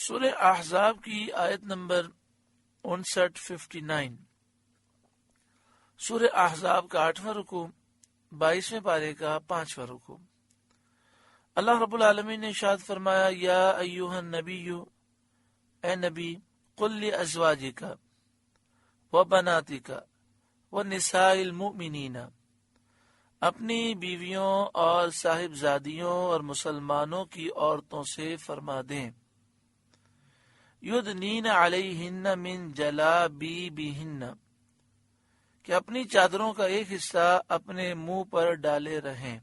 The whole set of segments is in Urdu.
سورہ احزاب کی آیت نمبر 59 سورہ احزاب کا 8واں رکوع 22ویں پارے کا 5واں رکوع۔ اللہ رب العالمین نے ارشاد فرمایا، یا ایھا النبی، اے نبی، قل لازواجک وبناتک ونساء المؤمنین، اپنی بیویوں اور صاحبزادیوں اور مسلمانوں کی عورتوں سے فرما دیں، یدنین علیہن من جلابیبہن، کہ اپنی چادروں کا ایک حصہ اپنے منہ پر ڈالے رہیں۔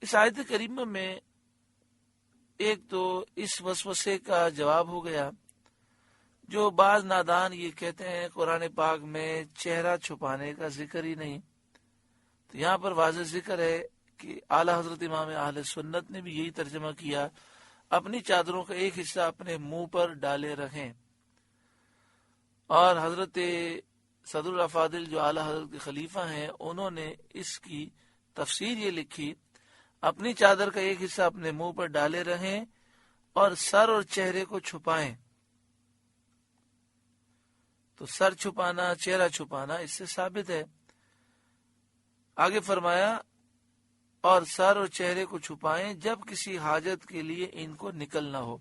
اس آیت کریمہ میں ایک تو اس وسوسے کا جواب ہو گیا جو بعض نادان یہ کہتے ہیں قرآن پاک میں چہرہ چھپانے کا ذکر ہی نہیں، تو یہاں پر واضح ذکر ہے کہ اعلیٰ حضرت امام اہل سنت نے بھی یہی ترجمہ کیا، اپنی چادروں کا ایک حصہ اپنے منہ پر ڈالے رہیں۔ اور حضرت صدر الافاضل جو اعلیٰ حضرت کے خلیفہ ہیں، انہوں نے اس کی تفسیر یہ لکھی، اپنی چادر کا ایک حصہ اپنے منہ پر ڈالے رہیں اور سر اور چہرے کو چھپائیں۔ تو سر چھپانا، چہرہ چھپانا اس سے ثابت ہے۔ آگے فرمایا، اور سر اور چہرے کو چھپائیں جب کسی حاجت کے لیے ان کو نکلنا ہو۔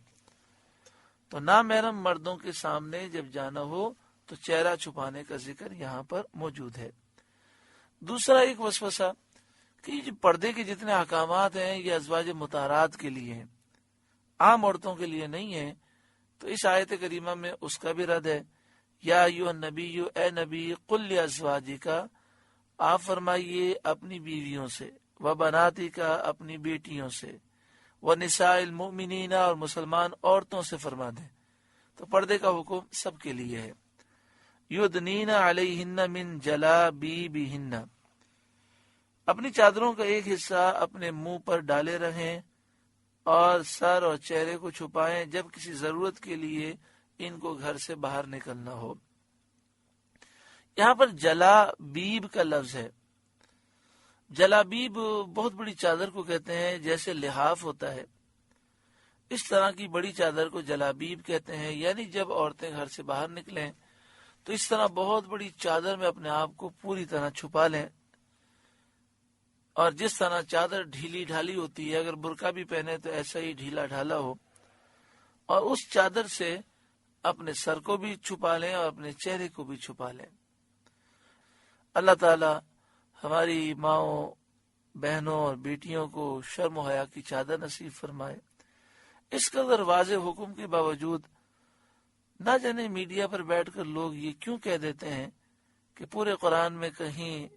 تو نامحرم مردوں کے سامنے جب جانا ہو تو چہرہ چھپانے کا ذکر یہاں پر موجود ہے۔ دوسرا ایک وسوسہ کہ یہ پردے کے جتنے احکامات ہیں یہ ازواج مطہرات کے لیے ہیں، عام عورتوں کے لیے نہیں ہیں، تو اس آیت کریمہ میں اس کا بھی رد ہے۔ یا ایھا النبی، اے نبی، قل لازواجک، آپ فرمائیے اپنی بیویوں سے، وبناتک، اپنی بیٹیوں سے، ونساء المؤمنین، اور مسلمان عورتوں سے فرما دیں۔ تو پردے کا حکم سب کے لیے ہے۔ یدنین علیہن من جلابیبہن، اپنی چادروں کا ایک حصہ اپنے منہ پر ڈالے رہیں اور سر اور چہرے کو چھپائیں جب کسی ضرورت کے لیے ان کو گھر سے باہر نکلنا ہو۔ یہاں پر جلابیب کا لفظ ہے۔ جلابیب بہت بڑی چادر کو کہتے ہیں، جیسے لحاف ہوتا ہے اس طرح کی بڑی چادر کو جلابیب کہتے ہیں، یعنی جب عورتیں گھر سے باہر نکلیں تو اس طرح بہت بڑی چادر میں اپنے آپ کو پوری طرح چھپا لیں، اور جس طرح چادر ڈھیلی ڈھالی ہوتی ہے، اگر برقع بھی پہنے تو ایسا ہی ڈھیلا ڈھالا ہو، اور اس چادر سے اپنے سر کو بھی چھپا لیں اور اپنے چہرے کو بھی چھپا لیں۔ اللہ تعالی ہماری ماؤں، بہنوں اور بیٹیوں کو شرم و حیا کی چادر نصیب فرمائے۔ اس قدر واضح حکم کے باوجود نہ جانے میڈیا پر بیٹھ کر لوگ یہ کیوں کہہ دیتے ہیں کہ پورے قرآن میں کہیں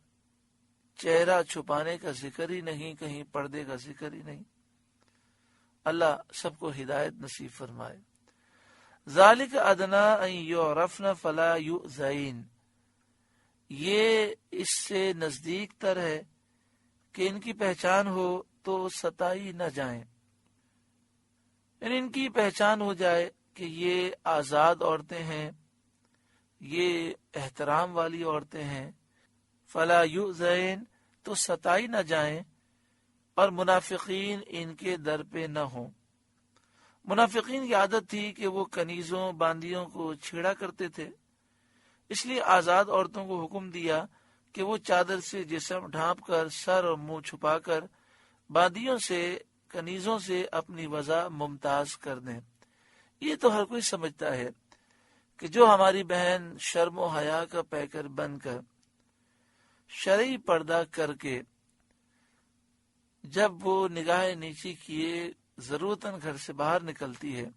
چہرہ چھپانے کا ذکر ہی نہیں، کہیں پردے کا ذکر ہی نہیں۔ اللہ سب کو ہدایت نصیب فرمائے۔ ذالک ادنیٰ ان یعرفن فلا یؤذین، یہ اس سے نزدیک تر ہے کہ ان کی پہچان ہو تو ستائی نہ جائیں، یعنی ان کی پہچان ہو جائے کہ یہ آزاد عورتیں ہیں، یہ احترام والی عورتیں ہیں، فلا یؤذین، تو ستائی نہ جائیں، اور منافقین ان کے در پہ نہ ہوں۔ منافقین کی عادت تھی کہ وہ کنیزوں، باندیوں کو چھیڑا کرتے تھے، اس لیے آزاد عورتوں کو حکم دیا کہ وہ چادر سے جسم ڈھانپ کر، سر اور منہ چھپا کر باندیوں سے، کنیزوں سے اپنی وضع ممتاز کر دیں۔ یہ تو ہر کوئی سمجھتا ہے کہ جو ہماری بہن شرم و حیا کا پیکر بن کر، شرعی پردہ کر کے، جب وہ نگاہ نیچی کیے ضرورتاً گھر سے باہر نکلتی ہے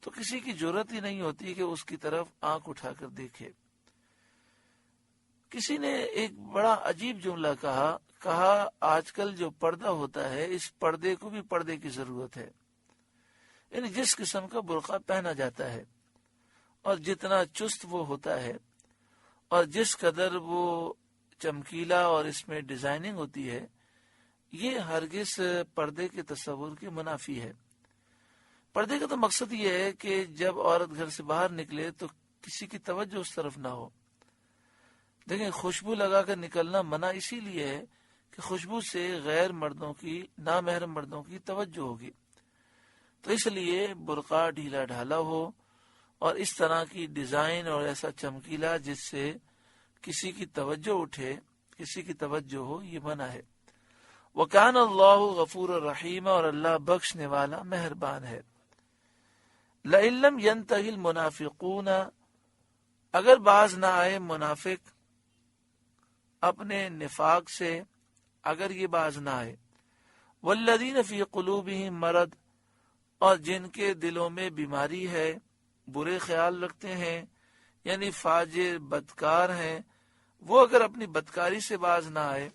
تو کسی کی جرت ہی نہیں ہوتی کہ اس کی طرف آنکھ اٹھا کر دیکھے۔ کسی نے ایک بڑا عجیب جملہ کہا آج کل جو پردہ ہوتا ہے اس پردے کو بھی پردے کی ضرورت ہے، یعنی جس قسم کا برقع پہنا جاتا ہے اور جتنا چست وہ ہوتا ہے اور جس قدر وہ چمکیلا اور اس میں ڈیزائننگ ہوتی ہے، یہ ہرگز پردے کے تصور کے منافی ہے۔ پردے کا تو مقصد یہ ہے کہ جب عورت گھر سے باہر نکلے تو کسی کی توجہ اس طرف نہ ہو۔ دیکھیں، خوشبو لگا کر نکلنا منع اسی لیے ہے کہ خوشبو سے غیر مردوں کی، نامحرم مردوں کی توجہ ہوگی۔ تو اس لیے برقع ڈھیلا ڈھالا ہو اور اس طرح کی ڈیزائن اور ایسا چمکیلا جس سے کسی کی توجہ اٹھے، کسی کی توجہ ہو، یہ منع ہے۔ وَكَانَ اللَّهُ غَفُورًا رَحِيمًا، اور اللہ بخشنے والا مہربان ہے۔ لَئِن لَّمْ يَنْتَهِ الْمُنَافِقُونَ، اگر باز نہ آئے منافق اپنے نفاق سے، اگر یہ باز نہ آئے، وَالَّذِينَ فِي قُلُوبِهِم مَرَضٌ، اور جن کے دلوں میں بیماری ہے، برے خیال رکھتے ہیں، یعنی فاجر بدکار ہیں، وہ اگر اپنی بدکاری سے باز نہ آئے،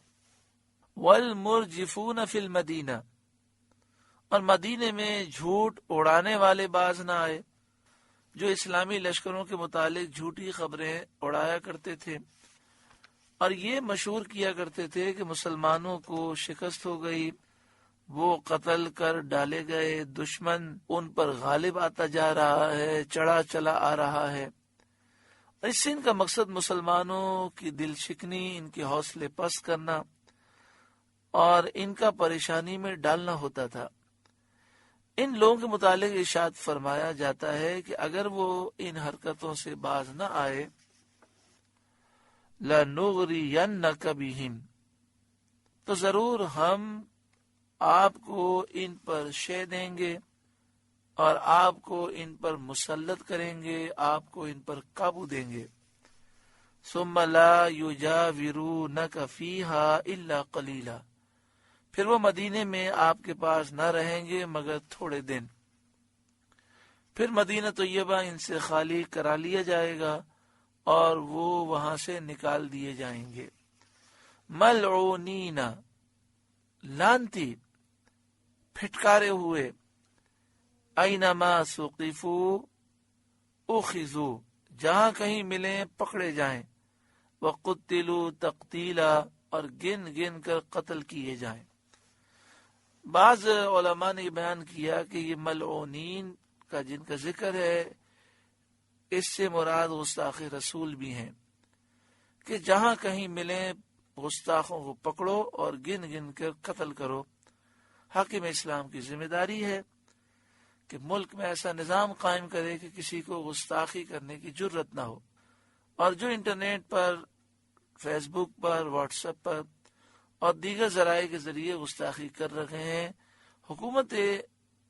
وَالْمُرْجِفُونَ فِي الْمَدِينَةِ، اور مدینے میں جھوٹ اڑانے والے باز نہ آئے، جو اسلامی لشکروں کے متعلق جھوٹی خبریں اڑایا کرتے تھے اور یہ مشہور کیا کرتے تھے کہ مسلمانوں کو شکست ہو گئی، وہ قتل کر ڈالے گئے، دشمن ان پر غالب آتا جا رہا ہے، چڑھا چلا آ رہا ہے۔ اس سے ان کا مقصد مسلمانوں کی دل شکنی، ان کے حوصلے پست کرنا اور ان کا پریشانی میں ڈالنا ہوتا تھا۔ ان لوگوں کے متعلق ارشاد فرمایا جاتا ہے کہ اگر وہ ان حرکتوں سے باز نہ آئے، لَنُغْرِيَنَّكَ بِهِمْ، تو ضرور ہم آپ کو ان پر شے دیں گے اور آپ کو ان پر مسلط کریں گے، آپ کو ان پر قابو دیں گے۔ ثُمَّ لَا يُجَاوِرُونَكَ فِيهَا إِلَّا قَلِيلًا، پھر وہ مدینے میں آپ کے پاس نہ رہیں گے مگر تھوڑے دن، پھر مدینہ طیبہ ان سے خالی کرا لیا جائے گا اور وہ وہاں سے نکال دیے جائیں گے۔ ملعونین، لانتی، پھٹکارے ہوئے، اینما ثقفوا اخذوا، جہاں کہیں ملیں پکڑے جائیں، وقتلوا تقتیلا، اور گن گن کر قتل کیے جائیں۔ بعض علماء نے بیان کیا کہ یہ ملعونین کا جن کا ذکر ہے، اس سے مراد گستاخ رسول بھی ہیں کہ جہاں کہیں ملیں گستاخوں کو پکڑو اور گن گن کر قتل کرو۔ حاکم اسلام کی ذمہ داری ہے کہ ملک میں ایسا نظام قائم کرے کہ کسی کو گستاخی کرنے کی جرت نہ ہو، اور جو انٹرنیٹ پر، فیس بک پر، واٹس ایپ پر اور دیگر ذرائع کے ذریعے گستاخی کر رہے ہیں، حکومت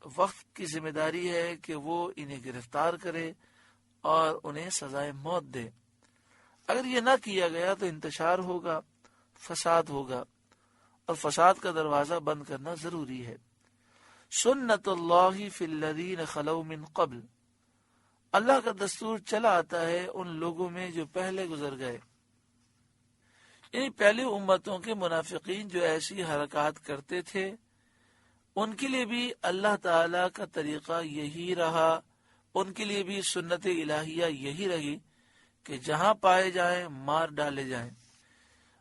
وقت کی ذمہ داری ہے کہ وہ انہیں گرفتار کرے اور انہیں سزائے موت دے۔ اگر یہ نہ کیا گیا تو انتشار ہوگا، فساد ہوگا، اور فساد کا دروازہ بند کرنا ضروری ہے۔ سنت اللہ فی الذین خلو من قبل، اللہ کا دستور چلا آتا ہے ان لوگوں میں جو پہلے گزر گئے، یعنی پہلی امتوں کے منافقین جو ایسی حرکات کرتے تھے، ان کے لیے بھی اللہ تعالی کا طریقہ یہی رہا، ان کے لیے بھی سنت الہیہ یہی رہی کہ جہاں پائے جائیں مار ڈالے جائیں۔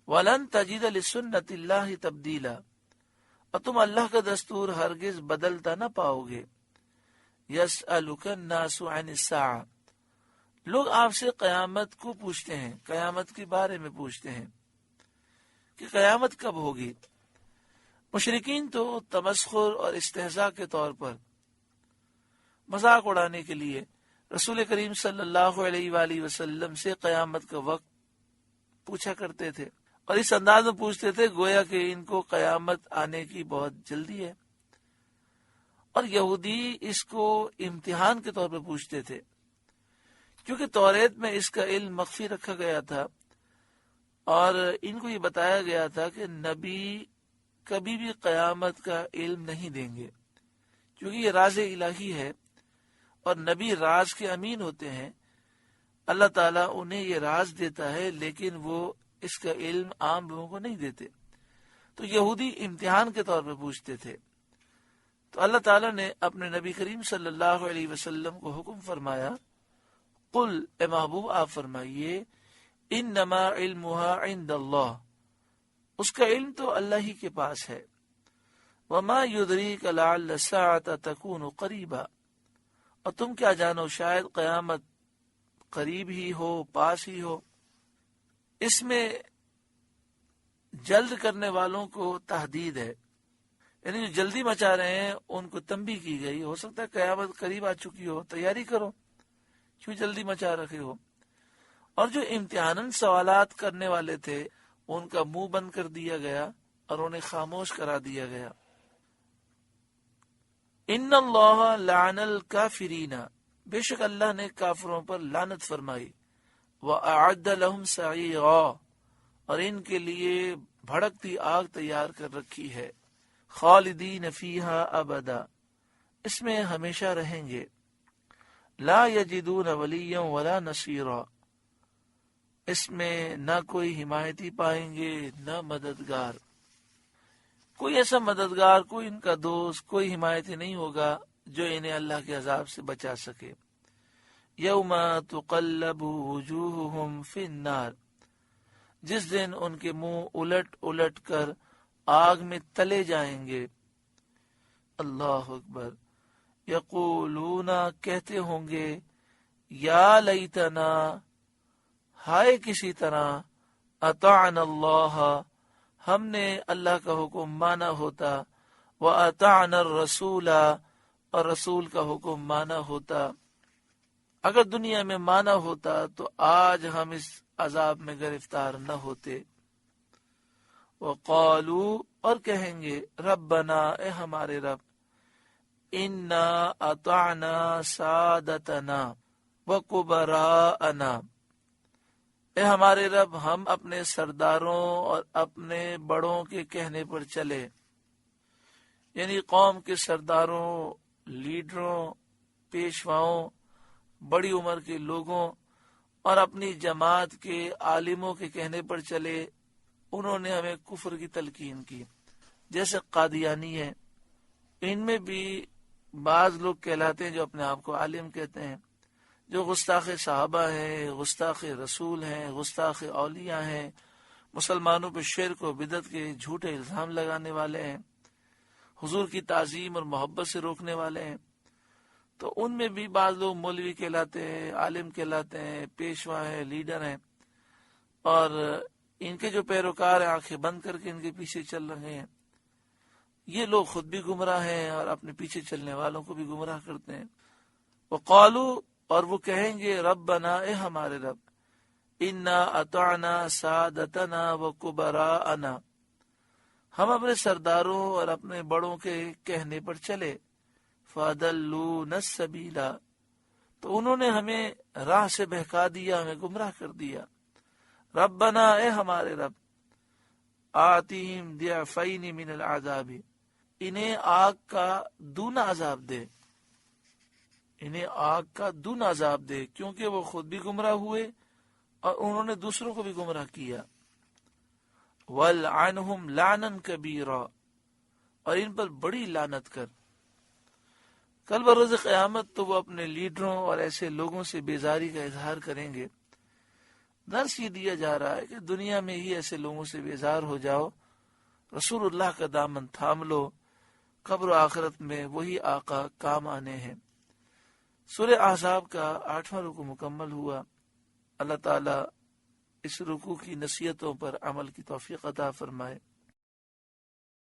وَلَن تَجِدَ لِسُنَّتِ اللَّهِ تَبْدِيلًا، اور تم اللہ کا دستور ہرگز بدلتا نہ پاؤ گے۔ يَسْأَلُكَ النَّاسُ عَنِ السَّاعَةِ، لوگ آپ سے قیامت کو پوچھتے ہیں، قیامت کے بارے میں پوچھتے ہیں کہ قیامت کب ہوگی۔ مشرکین تو تمسخر اور استہزاء کے طور پر، مذاق اڑانے کے لیے رسول کریم صلی اللہ علیہ وآلہ وسلم سے قیامت کا وقت پوچھا کرتے تھے، اور اس انداز میں پوچھتے تھے گویا کہ ان کو قیامت آنے کی بہت جلدی ہے، اور یہودی اس کو امتحان کے طور پر پوچھتے تھے، کیونکہ توریت میں اس کا علم مخفی رکھا گیا تھا اور ان کو یہ بتایا گیا تھا کہ نبی کبھی بھی قیامت کا علم نہیں دیں گے، کیونکہ یہ راز الہی ہے اور نبی راز کے امین ہوتے ہیں۔ اللہ تعالیٰ انہیں یہ راز دیتا ہے لیکن وہ اس کا علم عام لوگوں کو نہیں دیتے، تو یہودی امتحان کے طور پر پوچھتے تھے۔ تو اللہ تعالیٰ نے اپنے نبی کریم صلی اللہ علیہ وسلم کو حکم فرمایا، قل، اے محبوب آپ فرمائیے، انما علمها عند اللہ، اس کا علم تو اللہ ہی کے پاس ہے۔ وما يدریک لعل الساعة تکون قریبا، اور تم کیا جانو شاید قیامت قریب ہی ہو، پاس ہی ہو۔ اس میں جلد کرنے والوں کو تحدید ہے، یعنی جو جلدی مچا رہے ہیں ان کو تنبیہ کی گئی، ہو سکتا ہے قیامت قریب آ چکی ہو، تیاری کرو، کیوں جلدی مچا رکھے ہو۔ اور جو امتحاناً سوالات کرنے والے تھے ان کا منہ بند کر دیا گیا اور انہیں خاموش کرا دیا گیا۔ ان اللہ لعن الکافرین، بے شک اللہ نے کافروں پر لعنت فرمائی، وَأَعَدَّ لَهُمْ سَعِيرًا، اور ان کے لیے بھڑکتی آگ تیار کر رکھی ہے، خالدین فیہا ابدا، اس میں ہمیشہ رہیں گے، لا یجدون ولیا ولا نصیرا، اس میں نہ کوئی حمایتی پائیں گے نہ مددگار، کوئی ایسا مددگار، کوئی ان کا دوست، کوئی حمایتی نہیں ہوگا جو انہیں اللہ کے عذاب سے بچا سکے۔ یوم تقلب وجوہہم فی النار، جس دن ان کے منہ الٹ الٹ کر آگ میں تلے جائیں گے۔ اللہ اکبر۔ یقولون، کہتے ہوں گے، یا لیتنا، ہائے کسی طرح، اطعنا اللہ، ہم نے اللہ کا حکم مانا ہوتا، وَأَطَعْنَا الرَّسُولَ، اور رسول کا حکم مانا ہوتا، اگر دنیا میں مانا ہوتا تو آج ہم اس عذاب میں گرفتار نہ ہوتے۔ وَقَالُوا، اور کہیں گے، ربنا، اے ہمارے رب، اِنَّا أَطَعْنَا سَادَتَنَا وَكُبَرَاءَنَا، اے ہمارے رب، ہم اپنے سرداروں اور اپنے بڑوں کے کہنے پر چلے، یعنی قوم کے سرداروں، لیڈروں، پیشواؤں، بڑی عمر کے لوگوں اور اپنی جماعت کے عالموں کے کہنے پر چلے۔ انہوں نے ہمیں کفر کی تلقین کی، جیسے قادیانی ہیں، ان میں بھی بعض لوگ کہلاتے ہیں جو اپنے آپ کو عالم کہتے ہیں، جو گستاخ صحابہ ہیں، گستاخ رسول ہیں، گستاخ اولیاء ہیں، مسلمانوں پہ شرک و بدعت کے جھوٹے الزام لگانے والے ہیں، حضور کی تعظیم اور محبت سے روکنے والے ہیں۔ تو ان میں بھی بعض لوگ مولوی کہلاتے ہیں، عالم کہلاتے ہیں، پیشوا ہیں، لیڈر ہیں، اور ان کے جو پیروکار ہیں آنکھیں بند کر کے ان کے پیچھے چل رہے ہیں۔ یہ لوگ خود بھی گمراہ ہیں اور اپنے پیچھے چلنے والوں کو بھی گمراہ کرتے ہیں۔ وقالو، اور وہ کہیں گے، ربنا، اے ہمارے رب، انا اطعنا سادتنا وکبراءنا، ہم اپنے سرداروں اور اپنے بڑوں کے کہنے پر چلے، فَأَضَلُّونَا السَّبِيلَ، تو انہوں نے ہمیں راہ سے بہکا دیا، ہمیں گمراہ کر دیا۔ ربنا، اے ہمارے رب، آتِهِمْ ضِعْفَيْنِ مِنَ الْعَذَابِ، انہیں آگ کا دونا عذاب دے، انہیں آگ کا دونا عذاب دے، کیونکہ وہ خود بھی گمراہ ہوئے اور انہوں نے دوسروں کو بھی گمراہ کیا۔ وَلْعَنْهُمْ لَعْنًا كَبِيرًا، اور ان پر بڑی لعنت کر۔ کل بروز قیامت تو وہ اپنے لیڈروں اور ایسے لوگوں سے بیزاری کا اظہار کریں گے۔ درس یہ دیا جا رہا ہے کہ دنیا میں ہی ایسے لوگوں سے بیزار ہو جاؤ، رسول اللہ کا دامن تھام لو، قبر و آخرت میں وہی آقا کام آنے ہیں۔ سورہ احزاب کا 8واں رکوع مکمل ہوا۔ اللہ تعالیٰ اس رکوع کی نصیحتوں پر عمل کی توفیق عطا فرمائے۔